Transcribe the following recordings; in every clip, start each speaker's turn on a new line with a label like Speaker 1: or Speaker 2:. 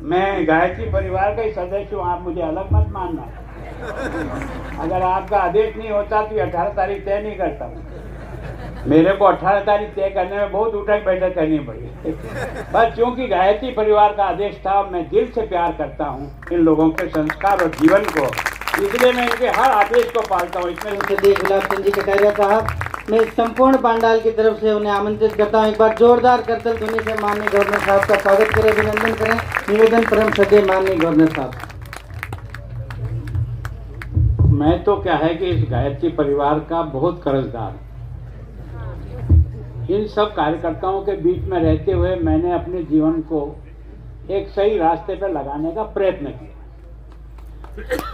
Speaker 1: मैं गायत्री परिवार का ही सदस्य हूँ, आप मुझे अलग मत मानना। अगर आपका आदेश नहीं होता तो 18 तारीख तय नहीं करता हूँ। मेरे को 18 तारीख तय करने में बहुत उठक बैठक करनी पड़ी। बस क्योंकि गायत्री परिवार का आदेश था, मैं दिल से प्यार करता हूँ इन लोगों के संस्कार और जीवन को, इसलिए मैं इनके हर आदेश को पालता हूँ। इसमें
Speaker 2: गुलाब चंद जी कटारिया साहब, मैं संपूर्ण पांडाल की तरफ से उन्हें आमंत्रित करता हूँ। एक बार जोरदार करतल ध्वनि से माननीय गवर्नर साहब का स्वागत करें, अभिनंदन करें। निवेदन परम सदय माननीय गवर्नर साहब।
Speaker 1: मैं तो क्या है कि इस गायत्री परिवार का बहुत कर्जदार, इन सब कार्यकर्ताओं के बीच में रहते हुए मैंने अपने जीवन को एक सही रास्ते पर लगाने का प्रयत्न किया,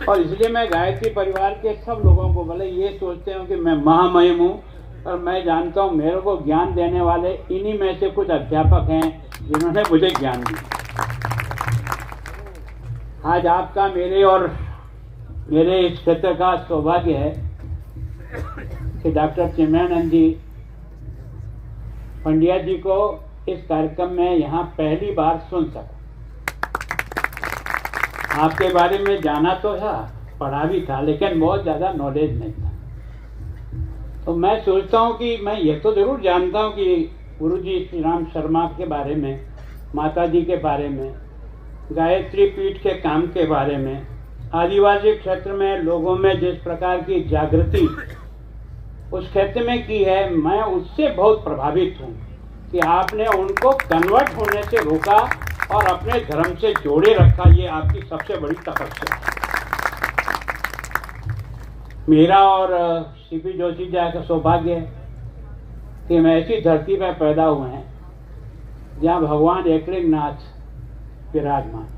Speaker 1: और इसलिए मैं गायत्री परिवार के सब लोगों को, भले ये सोचते हो कि मैं महामहिम हूँ, पर मैं जानता हूँ मेरे को ज्ञान देने वाले इन्हीं में से कुछ अध्यापक हैं जिन्होंने मुझे ज्ञान दिया। आज आपका मेरे और मेरे इस क्षेत्र का सौभाग्य है कि डॉक्टर चिन्मयानंद जी पंड्या जी को इस कार्यक्रम में यहाँ पहली बार सुन सका। आपके बारे में जाना तो था, पढ़ा भी था, लेकिन बहुत ज़्यादा नॉलेज नहीं था। तो मैं सोचता हूँ कि मैं ये तो ज़रूर जानता हूँ कि गुरुजी श्री राम शर्मा के बारे में, माता जी के बारे में, गायत्री पीठ के काम के बारे में, आदिवासी क्षेत्र में लोगों में जिस प्रकार की जागृति उस क्षेत्र में की है, मैं उससे बहुत प्रभावित हूँ कि आपने उनको कन्वर्ट होने से रोका और अपने धर्म से जोड़े रखा। ये आपकी सबसे बड़ी तपस्या है। मेरा और सीपी जोशी जी का सौभाग्य है कि हम ऐसी धरती पर पैदा हुए हैं जहाँ भगवान एकलिंगनाथ विराजमान है।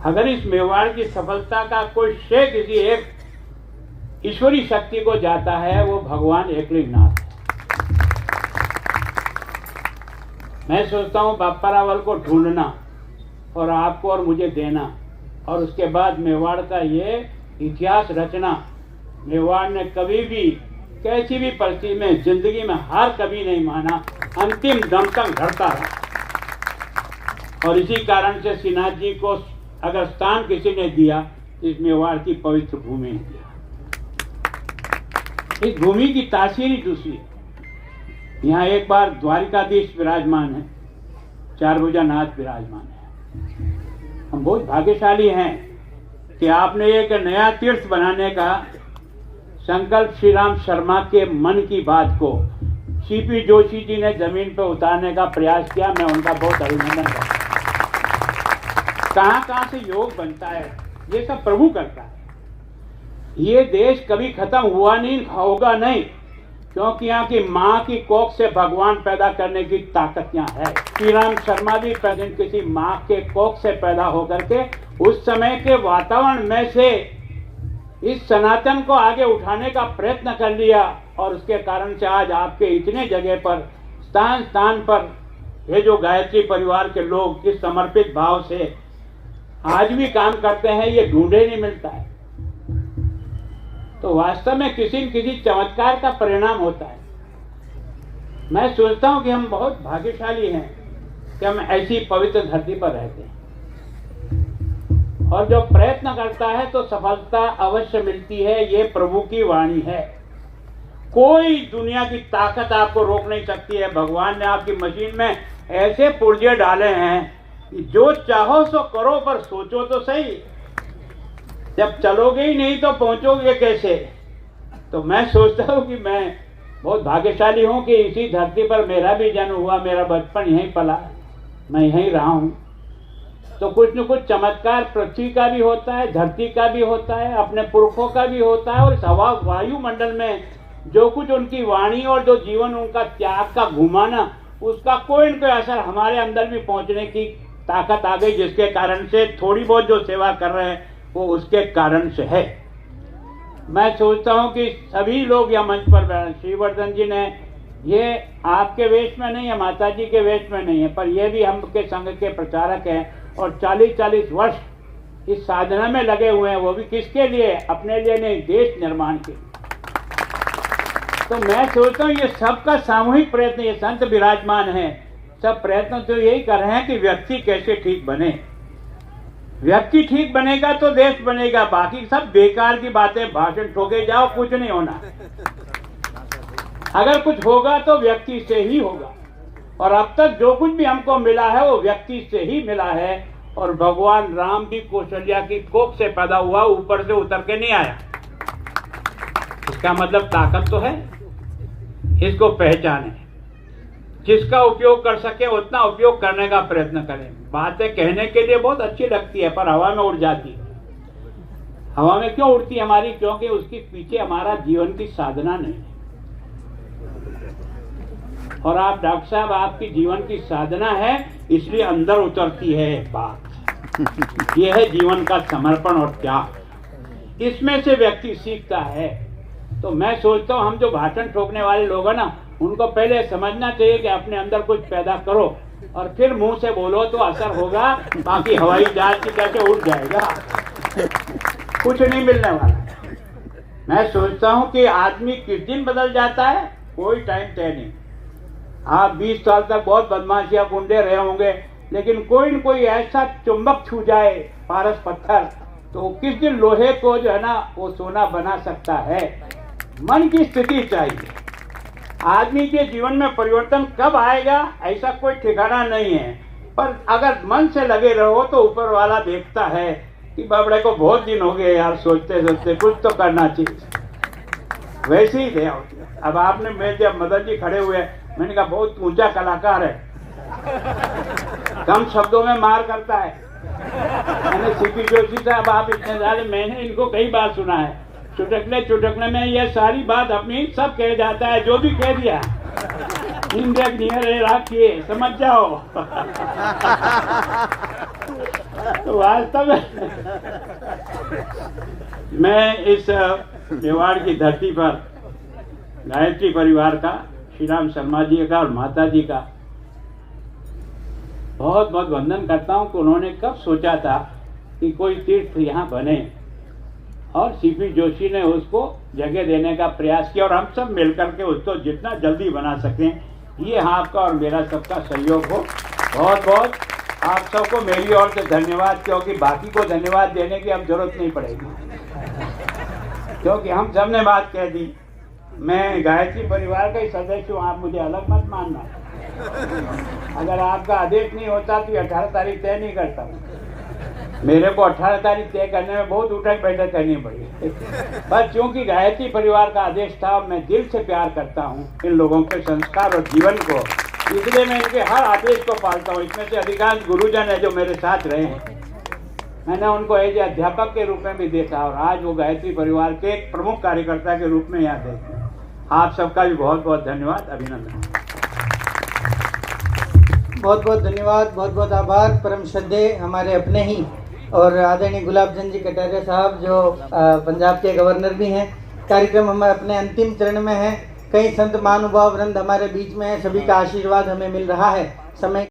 Speaker 1: अगर इस मेवाड़ की सफलता का कोई श्रेय किसी एक ईश्वरी शक्ति को जाता है, वो भगवान एकलिंगनाथ है। मैं सोचता हूँ बापा रावल को ढूंढना और आपको और मुझे देना, और उसके बाद मेवाड़ का ये इतिहास रचना। मेवाड़ ने कभी भी कैसी भी परिस्थिति में जिंदगी में हार कभी नहीं माना, अंतिम दम तक लड़ता रहा। और इसी कारण से श्रीनाथ जी को अगर स्थान किसी ने दिया, इस मेवाड़ की पवित्र भूमि ने दिया। इस भूमि की तासीर ही दूसरी है। यहाँ एक बार द्वारिकाधीश विराजमान है, चारभुजा नाथ विराजमान है। हम बहुत भाग्यशाली हैं कि आपने एक नया तीर्थ बनाने का संकल्प श्री राम शर्मा के मन की बात को सीपी जोशी जी ने जमीन पर उतारने का प्रयास किया। मैं उनका बहुत अभिनंदन करता हूँ। कहाँ कहाँ से योग बनता है, ये सब प्रभु करता है। ये देश कभी खत्म हुआ नहीं, होगा नहीं, क्योंकि यहाँ की माँ की कोख से भगवान पैदा करने की ताकत यहाँ है। श्री राम शर्मा भी किसी माँ के कोख से पैदा होकर के उस समय के वातावरण में से इस सनातन को आगे उठाने का प्रयत्न कर लिया, और उसके कारण से आज आपके इतने जगह पर स्थान स्थान पर ये जो गायत्री परिवार के लोग इस समर्पित भाव से आज भी काम करते हैं, ये ढूंढे नहीं मिलता है। तो वास्तव में किसी न किसी चमत्कार का परिणाम होता है। मैं सोचता हूं कि हम बहुत भाग्यशाली हैं कि हम ऐसी पवित्र धरती पर रहते हैं, और जो प्रयत्न करता है तो सफलता अवश्य मिलती है। ये प्रभु की वाणी है। कोई दुनिया की ताकत आपको रोक नहीं सकती है। भगवान ने आपकी मशीन में ऐसे पुर्जे डाले हैं कि जो चाहो सो करो, पर सोचो तो सही। जब चलोगे ही नहीं तो पहुंचोगे कैसे? तो मैं सोचता हूँ कि मैं बहुत भाग्यशाली हूँ कि इसी धरती पर मेरा भी जन्म हुआ, मेरा बचपन यहीं पला, मैं यहीं रहा हूँ। तो कुछ न कुछ चमत्कार पृथ्वी का भी होता है, धरती का भी होता है, अपने पुरखों का भी होता है, और इस हवा वायुमंडल में जो कुछ उनकी वाणी और जो जीवन उनका त्याग का घुमाना, उसका कोई न कोई असर हमारे अंदर भी पहुँचने की ताकत आ गई, जिसके कारण से थोड़ी बहुत जो सेवा कर रहे हैं वो उसके कारण से है। मैं सोचता हूँ कि सभी लोग यह मंच पर बैठे, श्रीवर्धन जी ने, ये आपके वेश में नहीं है, माता जी के वेश में नहीं है, पर ये भी हम के संघ के प्रचारक हैं और 40-40 वर्ष इस साधना में लगे हुए हैं। वो भी किसके लिए? अपने लिए नहीं, देश निर्माण के लिए। तो मैं सोचता हूँ ये सबका सामूहिक प्रयत्न, ये संत विराजमान हैं, सब प्रयत्न तो यही कर रहे हैं कि व्यक्ति कैसे ठीक बने। व्यक्ति ठीक बनेगा तो देश बनेगा, बाकी सब बेकार की बातें, भाषण ठोके जाओ, कुछ नहीं होना। अगर कुछ होगा तो व्यक्ति से ही होगा, और अब तक जो कुछ भी हमको मिला है वो व्यक्ति से ही मिला है। और भगवान राम भी कौशल्या की कोख से पैदा हुआ, ऊपर से उतर के नहीं आया। इसका मतलब ताकत तो है, इसको पहचाने, जिसका उपयोग कर सके उतना उपयोग करने का प्रयत्न करें। बातें कहने के लिए बहुत अच्छी लगती है पर हवा में उड़ जाती है। हवा में क्यों उड़ती है हमारी? क्योंकि उसके पीछे हमारा जीवन की साधना नहीं है। और आप डॉक्टर साहब, आपकी जीवन की साधना है, इसलिए अंदर उतरती है बात। यह है जीवन का समर्पण और त्याग। इसमें से व्यक्ति सीखता है। तो मैं सोचता हूँ हम जो भाषण ठोकने वाले लोग हैं ना, उनको पहले समझना चाहिए कि अपने अंदर कुछ पैदा करो और फिर मुंह से बोलो तो असर होगा, बाकी हवाई जहाज की कैसे उड़ जाएगा, कुछ नहीं मिलने वाला। मैं सोचता हूँ कि आदमी किस दिन बदल जाता है कोई टाइम तय नहीं। आप 20 साल तक बहुत बदमाशियां गुंडे रहे होंगे, लेकिन कोई न कोई ऐसा चुंबक छू जाए, पारस पत्थर, तो किस दिन लोहे को जो है ना वो सोना बना सकता है। मन की स्थिति चाहिए। आदमी के जीवन में परिवर्तन कब आएगा ऐसा कोई ठिकाना नहीं है, पर अगर मन से लगे रहो तो ऊपर वाला देखता है कि बाबड़े को बहुत दिन हो गए यार, सोचते सोचते कुछ तो करना चाहिए। वैसे ही थे। अब आपने, मैं जब मदन जी खड़े हुए, मैंने कहा बहुत ऊंचा कलाकार है, कम शब्दों में मार करता है। मैंने सीपी जोशी साहब, आप इतने सारे, मैंने इनको कई बार सुना है, चुटकने चुटकने में ये सारी बात अपनी सब कह जाता है, जो भी कह दिया रखिए, समझ जाओ। तो वास्तव में मैं इस मेवाड़ की धरती पर गायत्री परिवार का, श्री राम शर्मा जी का और माता जी का बहुत बहुत वंदन करता हूं कि उन्होंने कब सोचा था कि कोई तीर्थ यहाँ बने, और सीपी जोशी ने उसको जगह देने का प्रयास किया, और हम सब मिलकर के उसको जितना जल्दी बना सकें, ये आपका और मेरा सबका सहयोग हो। बहुत बहुत आप सबको मेरी ओर से धन्यवाद, क्योंकि बाकी को धन्यवाद देने की अब जरूरत नहीं पड़ेगी, क्योंकि हम सब ने बात कह दी। मैं गायत्री परिवार का ही सदस्य हूँ, आप मुझे अलग मत मानना। अगर आपका आदेश नहीं होता तो 18 तारीख तय नहीं करता हूँ। मेरे को 18 तारीख तय करने में बहुत उठक बैठक करनी पड़ी, बस क्योंकि गायत्री परिवार का आदेश था। मैं दिल से प्यार करता हूँ इन लोगों के संस्कार और जीवन को, इसलिए मैं इनके हर आदेश को पालता हूँ। इसमें से अधिकांश गुरुजन है जो मेरे साथ रहे हैं, मैंने उनको एज अध्यापक के रूप में भी देखा, और आज वो गायत्री परिवार के एक प्रमुख कार्यकर्ता के रूप में यहाँ देखते हैं। आप सबका भी बहुत बहुत धन्यवाद, अभिनंदन।
Speaker 2: बहुत बहुत धन्यवाद, बहुत बहुत आभार। परम श्रद्धेय हमारे अपने ही और आदरणीय गुलाब चंद जी कटारिया साहब, जो पंजाब के गवर्नर भी हैं। कार्यक्रम हम अपने अंतिम चरण में है। कई संत महानुभाव वृंद हमारे बीच में है, सभी का आशीर्वाद हमें मिल रहा है। समय